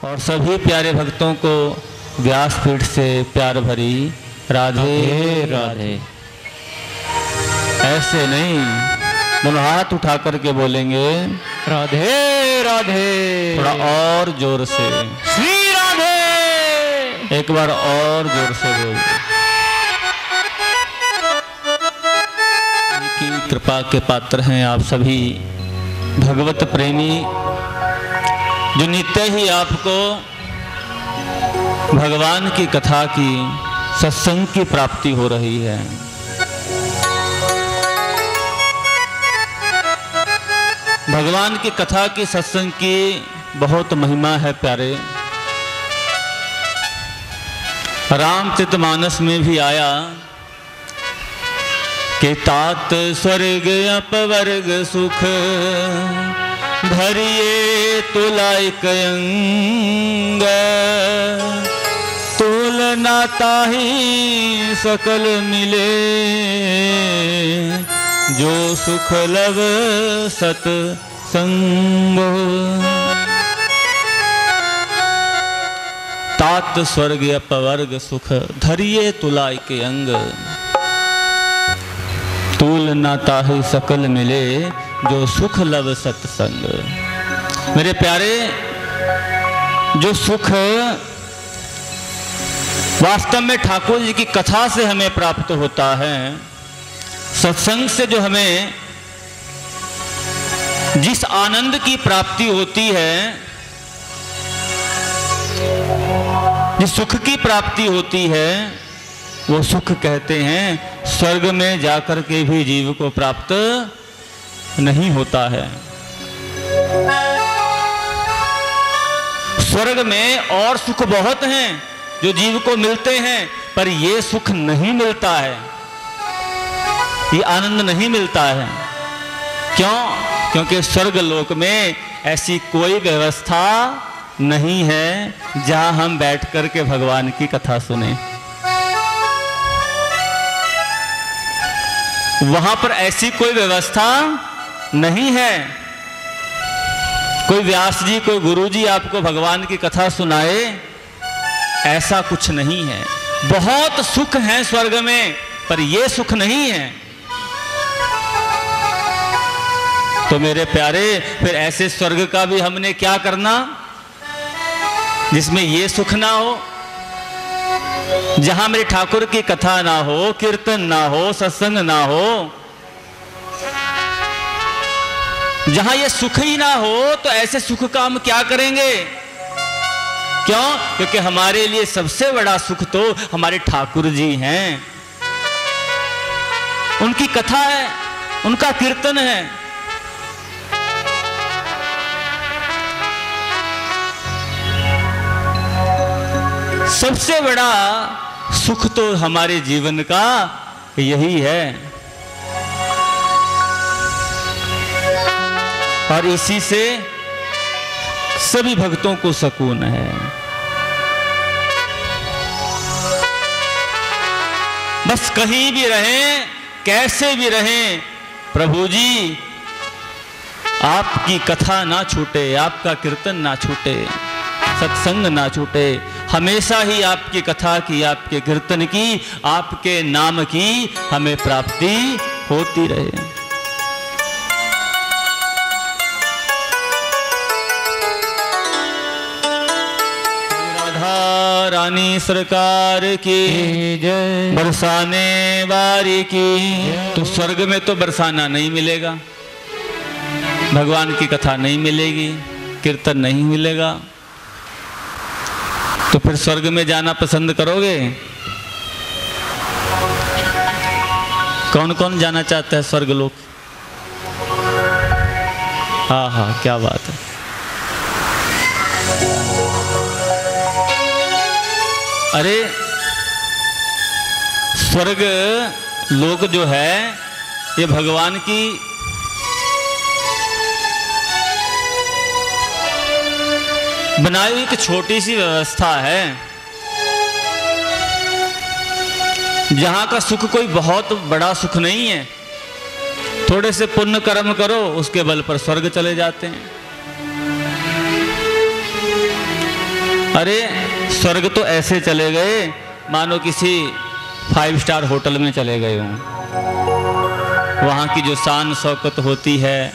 और सभी प्यारे भक्तों को व्यासपीठ से प्यार भरी राधे राधे। ऐसे नहीं, दोनों हाथ उठा करके बोलेंगे राधे राधे। थोड़ा और जोर से श्री राधे। एक बार और जोर से बोल। की कृपा के पात्र हैं आप सभी भगवत प्रेमी, जो नित्य ही आपको भगवान की कथा की सत्संग की प्राप्ति हो रही है। भगवान की कथा की सत्संग की बहुत महिमा है प्यारे। रामचरितमानस में भी आया कि तात स्वर्ग अपवर्ग सुख धरिए तुलाय कयंग, तुलना ताहि सकल मिले जो सुख लव सत संग। तात स्वर्ग अपवर्ग सुख धरिए तुलाय के अंग, तुल ना ताहि सकल मिले जो सुख लव सत्संग। मेरे प्यारे, जो सुख वास्तव में ठाकुर जी की कथा से हमें प्राप्त होता है, सत्संग से जो हमें जिस आनंद की प्राप्ति होती है, जिस सुख की प्राप्ति होती है, वो सुख कहते हैं स्वर्ग में जाकर के भी जीव को प्राप्त नहीं होता है। स्वर्ग में और सुख बहुत हैं जो जीव को मिलते हैं, पर ये सुख नहीं मिलता है, ये आनंद नहीं मिलता है। क्यों? क्योंकि स्वर्ग लोक में ऐसी कोई व्यवस्था नहीं है जहां हम बैठ कर के भगवान की कथा सुने। वहां पर ऐसी कोई व्यवस्था नहीं है। कोई व्यास जी, कोई गुरु जी आपको भगवान की कथा सुनाए, ऐसा कुछ नहीं है। बहुत सुख है स्वर्ग में, पर यह सुख नहीं है। तो मेरे प्यारे, फिर ऐसे स्वर्ग का भी हमने क्या करना जिसमें ये सुख ना हो, जहां मेरे ठाकुर की कथा ना हो, कीर्तन ना हो, सत्संग ना हो, जहां ये सुख ही ना हो, तो ऐसे सुख का हम क्या करेंगे? क्यों? क्योंकि हमारे लिए सबसे बड़ा सुख तो हमारे ठाकुर जी हैं, उनकी कथा है, उनका कीर्तन है। सबसे बड़ा सुख तो हमारे जीवन का यही है, और इसी से सभी भक्तों को सुकून है। बस कहीं भी रहें, कैसे भी रहें, प्रभु जी आपकी कथा ना छूटे, आपका कीर्तन ना छूटे, सत्संग ना छूटे। हमेशा ही आपकी कथा की, आपके कीर्तन की, आपके नाम की हमें प्राप्ति होती रहे। राधा रानी सरकार की जय, बरसाने वारी की। तो स्वर्ग में तो बरसाना नहीं मिलेगा, भगवान की कथा नहीं मिलेगी, कीर्तन नहीं मिलेगा, तो फिर स्वर्ग में जाना पसंद करोगे? कौन कौन जाना चाहता है स्वर्ग लोक? हाँ हाँ, क्या बात है। अरे स्वर्ग लोक जो है, ये भगवान की बनाई हुई एक छोटी सी व्यवस्था है, जहां का सुख कोई बहुत बड़ा सुख नहीं है। थोड़े से पुण्य कर्म करो, उसके बल पर स्वर्ग चले जाते हैं। अरे स्वर्ग तो ऐसे चले गए मानो किसी 5 स्टार होटल में चले गए हों। वहाँ की जो शान शौकत होती है,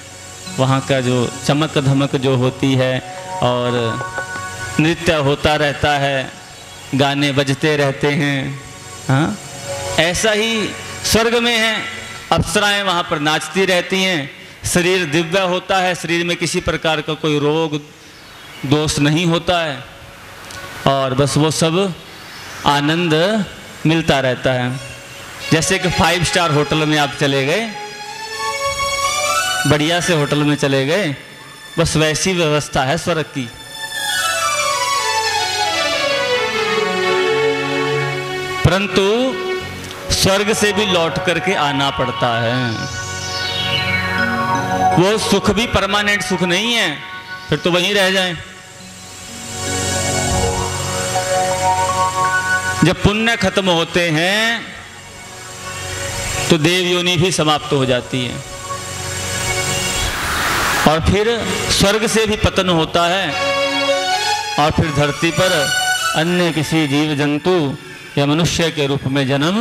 वहाँ का जो चमक धमक जो होती है, और नृत्य होता रहता है, गाने बजते रहते हैं। हाँ, ऐसा ही स्वर्ग में है। अप्सराएं वहाँ पर नाचती रहती हैं। शरीर दिव्य होता है, शरीर में किसी प्रकार का कोई रोग दोष नहीं होता है, और बस वो सब आनंद मिलता रहता है। जैसे कि 5 स्टार होटल में आप चले गए, बढ़िया से होटल में चले गए, बस वैसी व्यवस्था है स्वर्ग की। परंतु स्वर्ग से भी लौट करके आना पड़ता है। वो सुख भी परमानेंट सुख नहीं है, फिर तो वहीं रह जाएं। जब पुण्य खत्म होते हैं तो देव योनि भी समाप्त हो जाती है, और फिर स्वर्ग से भी पतन होता है, और फिर धरती पर अन्य किसी जीव जंतु या मनुष्य के रूप में जन्म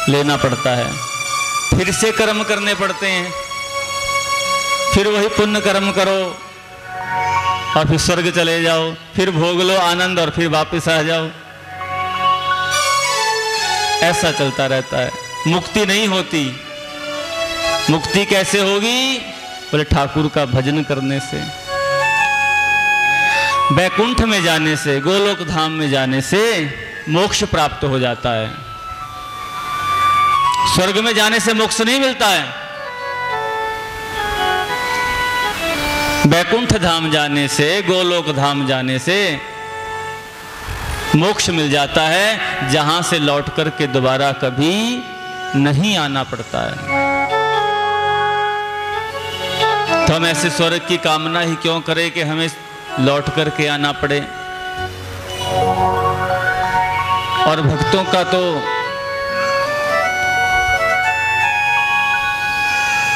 लेना पड़ता है। फिर से कर्म करने पड़ते हैं, फिर वही पुण्य कर्म करो, और फिर स्वर्ग चले जाओ, फिर भोग लो आनंद, और फिर वापस आ जाओ। ऐसा चलता रहता है, मुक्ति नहीं होती। मुक्ति कैसे होगी? बोले ठाकुर का भजन करने से, बैकुंठ में जाने से, गोलोक धाम में जाने से मोक्ष प्राप्त हो जाता है। स्वर्ग में जाने से मोक्ष नहीं मिलता है। बैकुंठ धाम जाने से, गोलोक धाम जाने से मोक्ष मिल जाता है, जहां से लौट करके दोबारा कभी नहीं आना पड़ता है। तो हम ऐसे स्वर्ग की कामना ही क्यों करें कि हमें लौट करके आना पड़े। और भक्तों का तो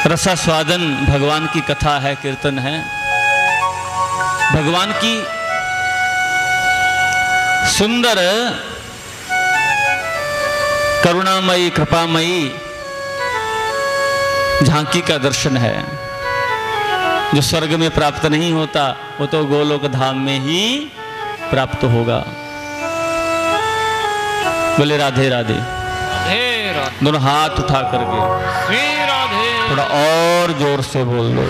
रसास्वादन भगवान की कथा है, कीर्तन है। भगवान की सुंदर करुणामयी कृपामयी झांकी का दर्शन है, जो स्वर्ग में प्राप्त नहीं होता, वो तो गोलोक धाम में ही प्राप्त होगा। बोले राधे राधे। राधे राधे। दोनों हाथ उठा करके श्री राधे। थोड़ा और जोर से बोल दो।